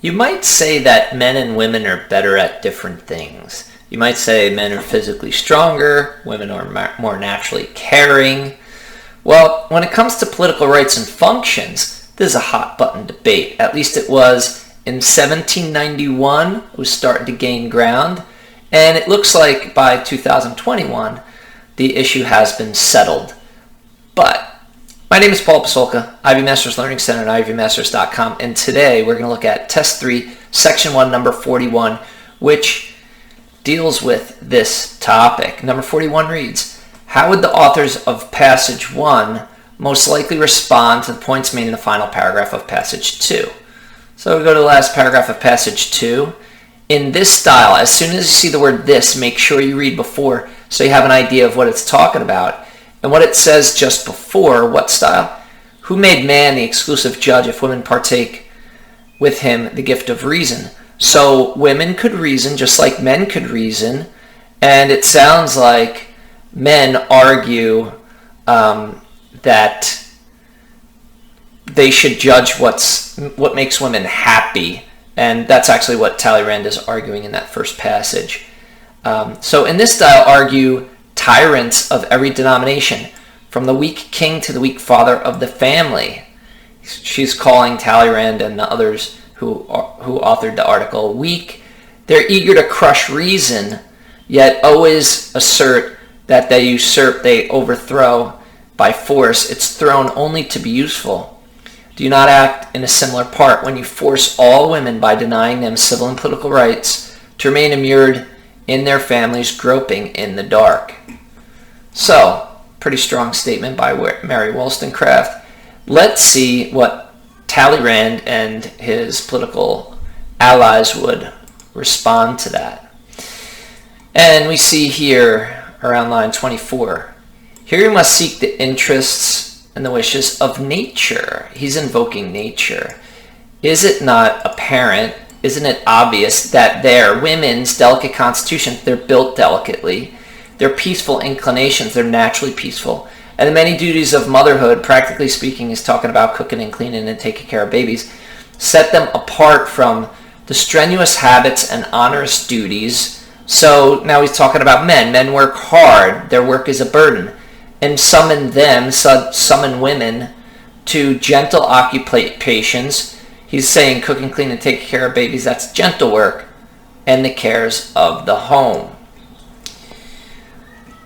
You might say that men and women are better at different things. You might say men are physically stronger, women are more naturally caring. Well, when it comes to political rights and functions, this is a hot button debate. At least it was in 1791. It was starting to gain ground. And it looks like by 2021, the issue has been settled. But my name is Paul Pasolka, Ivy Masters Learning Center at ivyMasters.com, and today we're going to look at Test 3, Section 1, Number 41, which deals with this topic. Number 41 reads, how would the authors of Passage 1 most likely respond to the points made in the final paragraph of Passage 2? So we go to the last paragraph of Passage 2. In this style, as soon as you see the word this, make sure you read before so you have an idea of what it's talking about. And what it says just before, what style? Who made man the exclusive judge if women partake with him the gift of reason? So women could reason just like men could reason, and it sounds like men argue that they should judge what makes women happy, and that's actually what Talleyrand is arguing in that first passage. So in this style, argue tyrants of every denomination, from the weak king to the weak father of the family. She's calling Talleyrand and the others who authored the article weak. They're eager to crush reason, yet always assert that they usurp, they overthrow by force. It's thrown only to be useful. Do you not act in a similar part when you force all women by denying them civil and political rights to remain immured in their families, groping in the dark? So, pretty strong statement by Mary Wollstonecraft. Let's see what Talleyrand and his political allies would respond to that. And we see here, around line 24, here you must seek the interests and the wishes of nature. He's invoking nature. Is it not apparent, isn't it obvious that their women's delicate constitutions, they're built delicately, their peaceful inclinations, they're naturally peaceful, and the many duties of motherhood, practically speaking, is talking about cooking and cleaning and taking care of babies, set them apart from the strenuous habits and onerous duties. So now he's talking about men. Men work hard. Their work is a burden. And summon women to gentle occupations. He's saying cooking, cleaning, and taking care of babies, that's gentle work, and the cares of the home.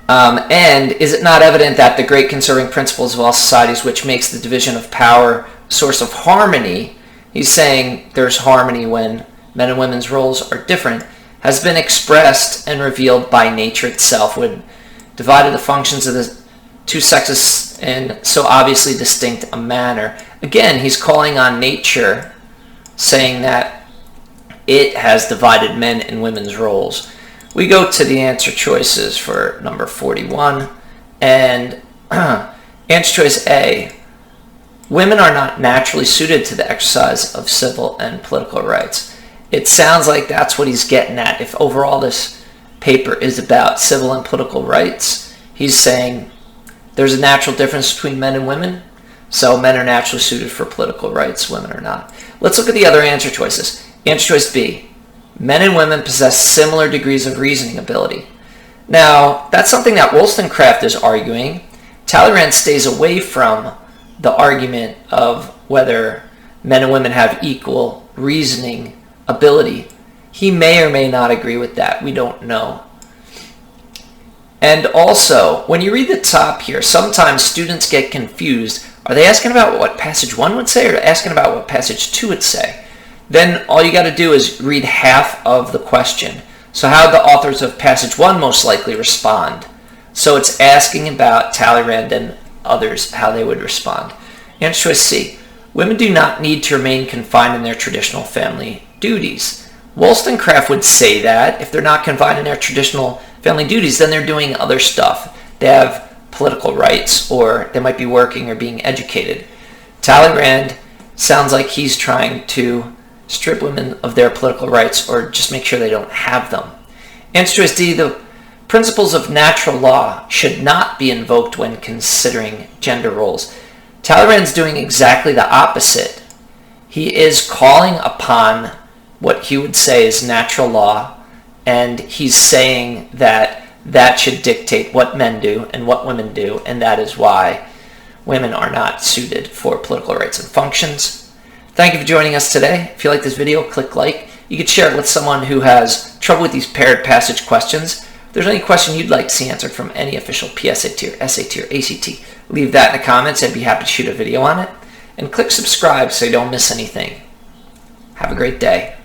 And is it not evident that the great conserving principles of all societies, which makes the division of power a source of harmony, he's saying there's harmony when men and women's roles are different, has been expressed and revealed by nature itself, when divided the functions of the two sexes in so obviously distinct a manner. Again, he's calling on nature, saying that it has divided men and women's roles. We go to the answer choices for number 41, and answer choice A, women are not naturally suited to the exercise of civil and political rights. It sounds like that's what he's getting at. If overall this paper is about civil and political rights, he's saying there's a natural difference between men and women, so men are naturally suited for political rights, women are not. Let's look at the other answer choices. Answer choice B, men and women possess similar degrees of reasoning ability. Now, that's something that Wollstonecraft is arguing. Talleyrand stays away from the argument of whether men and women have equal reasoning ability. He may or may not agree with that. We don't know. And also, when you read the top here, sometimes students get confused. Are they asking about what Passage 1 would say, or asking about what Passage 2 would say? Then all you got to do is read half of the question. So how the authors of Passage 1 most likely respond? So it's asking about Talleyrand and others, how they would respond. Answer choice C, women do not need to remain confined in their traditional family duties. Wollstonecraft would say that if they're not confined in their traditional family duties, then they're doing other stuff. They have political rights, or they might be working or being educated. Talleyrand sounds like he's trying to strip women of their political rights, or just make sure they don't have them. Answer choice D, the principles of natural law should not be invoked when considering gender roles. Talleyrand's doing exactly the opposite. He is calling upon what he would say is natural law, and he's saying that that should dictate what men do and what women do, and that is why women are not suited for political rights and functions. Thank you for joining us today. If you like this video, click like. You could share it with someone who has trouble with these paired passage questions. If there's any question you'd like to see answered from any official PSAT or SAT or ACT, leave that in the comments. I'd be happy to shoot a video on it. And click subscribe so you don't miss anything. Have a great day.